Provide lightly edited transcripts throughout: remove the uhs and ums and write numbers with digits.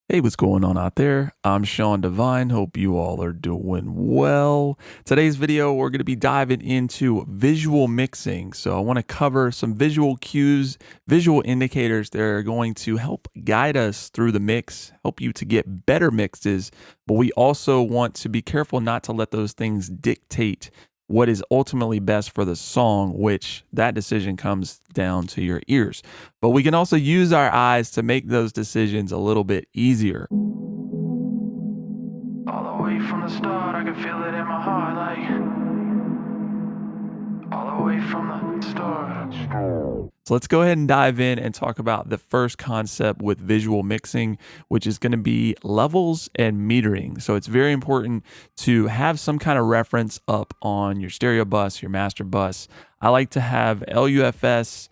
Hey, what's going on out there? I'm Sean Devine. Hope you all are doing well. Today's video, we're going to be diving into visual mixing. So I want to cover some visual cues, visual indicators that are going to help guide us through the mix, help you to get better mixes. But we also want to be careful not to let those things dictate what is ultimately best for the song, which that decision comes down to your ears. But we can also use our eyes to make those decisions a little bit easier. All the way from the start, I can feel it in my heart, all the way from the start. So let's go ahead and dive in and talk about the first concept with visual mixing, which is going to be levels and metering. So it's very important to have some kind of reference up on your stereo bus, your master bus. I like to have LUFS,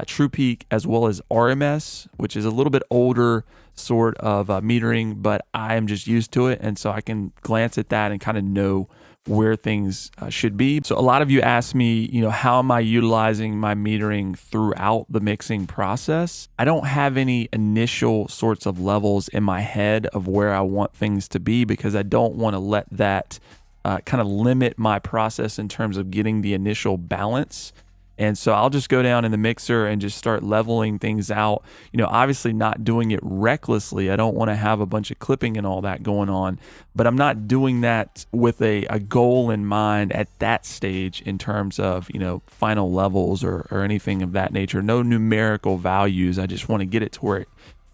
True Peak, as well as RMS, which is a little bit older sort of metering, but I am just used to it. And so I can glance at that and kind of know where things should be. So a lot of you ask me, how am I utilizing my metering throughout the mixing process? I don't have any initial sorts of levels in my head of where I want things to be because I don't want to let that kind of limit my process in terms of getting the initial balance. And so I'll just go down in the mixer and just start leveling things out, obviously not doing it recklessly. I don't want to have a bunch of clipping and all that going on, but I'm not doing that with a goal in mind at that stage in terms of, final levels or anything of that nature. No numerical values. I just want to get it to where it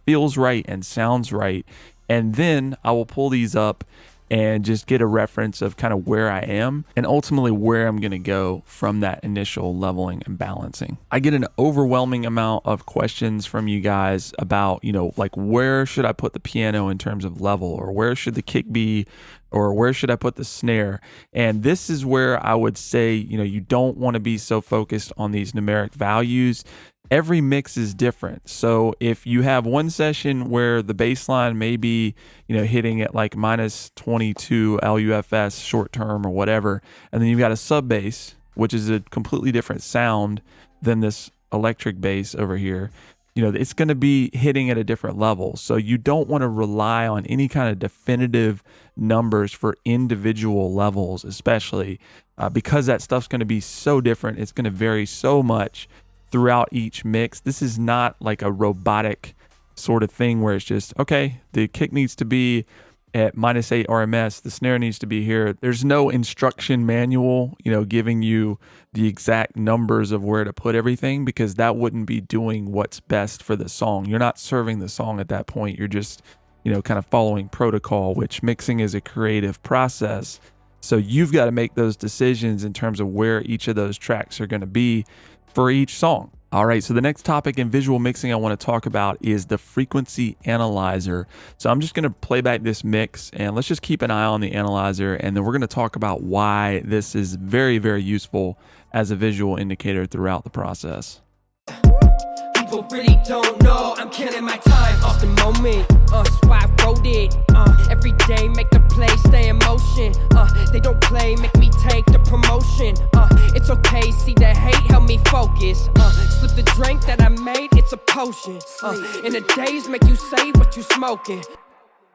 feels right and sounds right. And then I will pull these up and just get a reference of kind of where I am and ultimately where I'm going to go from that initial leveling and balancing. I get an overwhelming amount of questions from you guys about, like where should I put the piano in terms of level, or where should the kick be, or where should I put the snare? And this is where I would say, you don't want to be so focused on these numeric values. Every mix is different. So if you have one session where the bass line may be, hitting at like minus 22 LUFS short term or whatever, and then you've got a sub bass, which is a completely different sound than this electric bass over here, it's going to be hitting at a different level. So you don't want to rely on any kind of definitive numbers for individual levels, especially because that stuff's going to be so different. It's going to vary so much throughout each mix. This is not like a robotic sort of thing where it's just, okay, the kick needs to be at minus 8 RMS, the snare needs to be here. There's no instruction manual, giving you the exact numbers of where to put everything, because that wouldn't be doing what's best for the song. You're not serving the song at that point. You're just, kind of following protocol, which mixing is a creative process. So you've got to make those decisions in terms of where each of those tracks are going to be for each song. All right, so the next topic in visual mixing I want to talk about is the frequency analyzer. So I'm just going to play back this mix and let's just keep an eye on the analyzer, and then we're going to talk about why this is very, very useful as a visual indicator throughout the process. People really don't know I'm killing my time off the moment. So I wrote it. Every day make the play stay in motion. They don't play, make me take the promotion. It's okay, see the hate help me focus. Slip the drink that I made, it's a potion. In the days make you save what you smoking.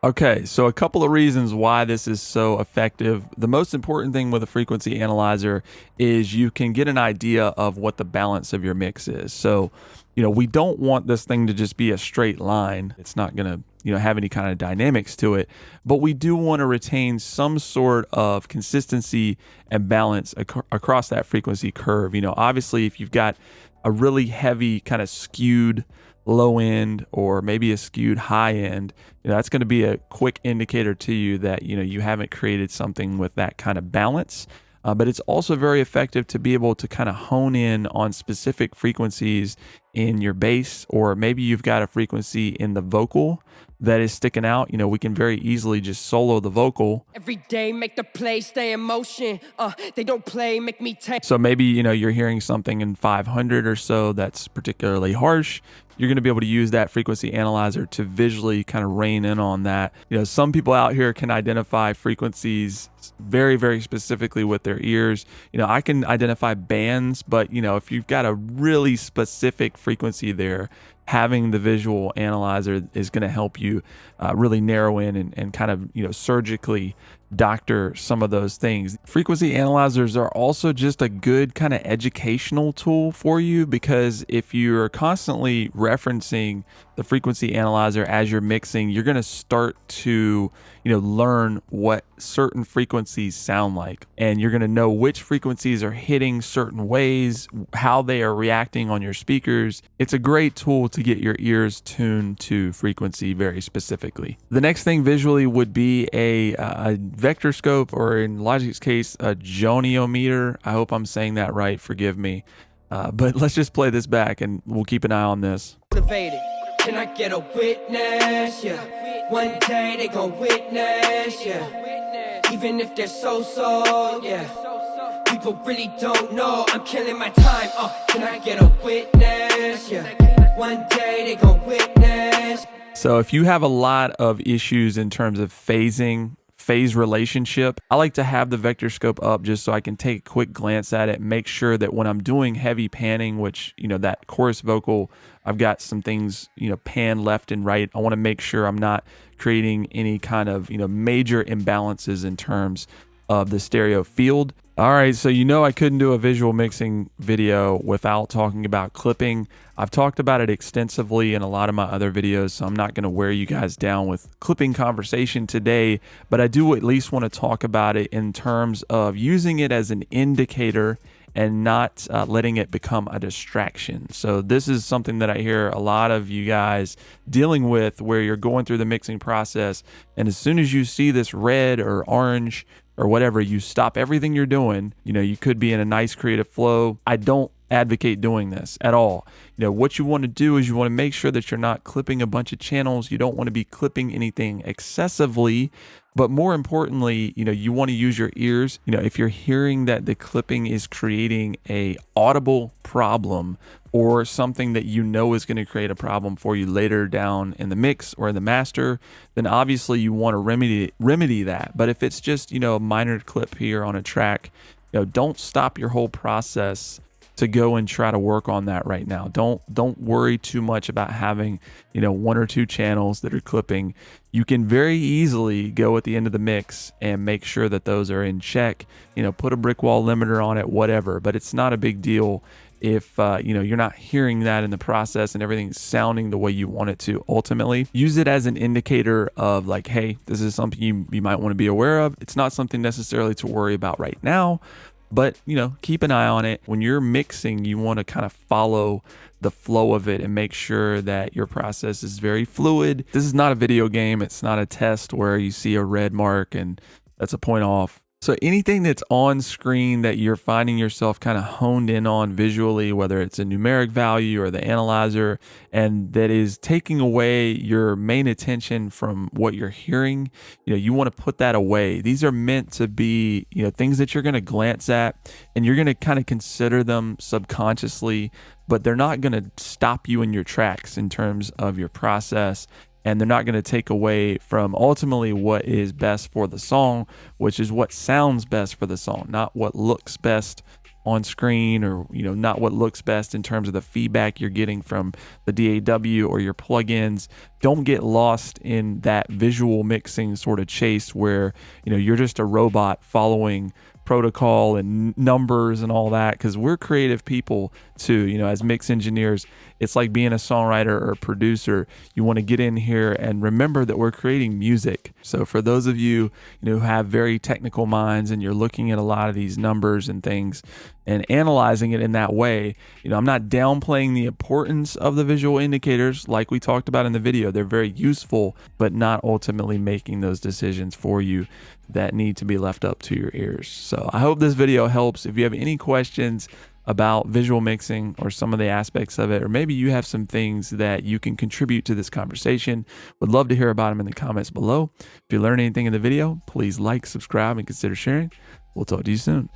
Okay, so a couple of reasons why this is so effective. The most important thing with a frequency analyzer is you can get an idea of what the balance of your mix is. So, we don't want this thing to just be a straight line. It's not going to, have any kind of dynamics to it, but we do want to retain some sort of consistency and balance across that frequency curve. Obviously, if you've got a really heavy kind of skewed low end or maybe a skewed high end, that's going to be a quick indicator to you that you haven't created something with that kind of balance. But it's also very effective to be able to kind of hone in on specific frequencies in your bass, or maybe you've got a frequency in the vocal that is sticking out. We can very easily just solo the vocal. Every day make the play stay in motion. They don't play, make me take. So maybe, you're hearing something in 500 or so that's particularly harsh. you're going to be able to use that frequency analyzer to visually kind of rein in on that. You know, some people out here can identify frequencies very, very specifically with their ears. You know, I can identify bands, but you know, if you've got a really specific frequency there, having the visual analyzer is going to help you really narrow in and kind of, you know, surgically doctor some of those things. Frequency analyzers are also just a good kind of educational tool for you, because if you're constantly referencing the frequency analyzer as you're mixing, you're going to start to, you know, learn what certain frequencies sound like, and you're going to know which frequencies are hitting certain ways, how they are reacting on your speakers. It's a great tool to get your ears tuned to frequency very specifically. The next thing visually would be a vector scope, or in Logic's case, a goniometer. I hope I'm saying that right. Forgive me. But let's just play this back and we'll keep an eye on this. Motivated. Can I get a witness? Yeah. One day they gon' witness. Yeah. Even if they're so, yeah. People really don't know I'm killing my time. Can I get a witness? Yeah. One day they gon' witness. So if you have a lot of issues in terms of phase relationship, I like to have the vector scope up just so I can take a quick glance at it, make sure that when I'm doing heavy panning, which, you know, that chorus vocal, I've got some things, you know, pan left and right. I want to make sure I'm not creating any kind of, you know, major imbalances in terms of the stereo field. All right, so you know I couldn't do a visual mixing video without talking about clipping. I've talked about it extensively in a lot of my other videos, so I'm not going to wear you guys down with clipping conversation today, but I do at least want to talk about it in terms of using it as an indicator and not letting it become a distraction. So this is something that I hear a lot of you guys dealing with, where you're going through the mixing process, and as soon as you see this red or orange or whatever, you stop everything you're doing. You know, you could be in a nice creative flow. I don't advocate doing this at all. You know, what you want to do is you want to make sure that you're not clipping a bunch of channels. You don't want to be clipping anything excessively, but more importantly, you know, you want to use your ears. You know, if you're hearing that the clipping is creating a audible problem or something that you know is going to create a problem for you later down in the mix or in the master, then obviously you want to remedy that. But if it's just, you know, a minor clip here on a track, you know, don't stop your whole process to go and try to work on that right now. Don't worry too much about having, you know, one or two channels that are clipping. You can very easily go at the end of the mix and make sure that those are in check, you know, put a brick wall limiter on it, whatever, but it's not a big deal if you know, you're not hearing that in the process and everything's sounding the way you want it to. Ultimately, use it as an indicator of like, hey, this is something you might want to be aware of. It's not something necessarily to worry about right now, but, you know, keep an eye on it. When you're mixing, you want to kind of follow the flow of it and make sure that your process is very fluid. This is not a video game. It's not a test where you see a red mark and that's a point off. So anything that's on screen that you're finding yourself kind of honed in on visually, whether it's a numeric value or the analyzer, and that is taking away your main attention from what you're hearing, you know, you want to put that away. These are meant to be, you know, things that you're going to glance at and you're going to kind of consider them subconsciously, but they're not going to stop you in your tracks in terms of your process. And they're not going to take away from ultimately what is best for the song, which is what sounds best for the song, not what looks best on screen, or, you know, not what looks best in terms of the feedback you're getting from the DAW or your plugins. Don't get lost in that visual mixing sort of chase where, you know, you're just a robot following protocol and numbers and all that, because we're creative people too. You know, as mix engineers, it's like being a songwriter or a producer. You want to get in here and remember that we're creating music. So for those of you, you know, who have very technical minds and you're looking at a lot of these numbers and things and analyzing it in that way, you know, I'm not downplaying the importance of the visual indicators like we talked about in the video. They're very useful, but not ultimately making those decisions for you that need to be left up to your ears. So I hope this video helps. If you have any questions about visual mixing or some of the aspects of it, or maybe you have some things that you can contribute to this conversation, would love to hear about them in the comments below. If you learned anything in the video, please like, subscribe, and consider sharing. We'll talk to you soon.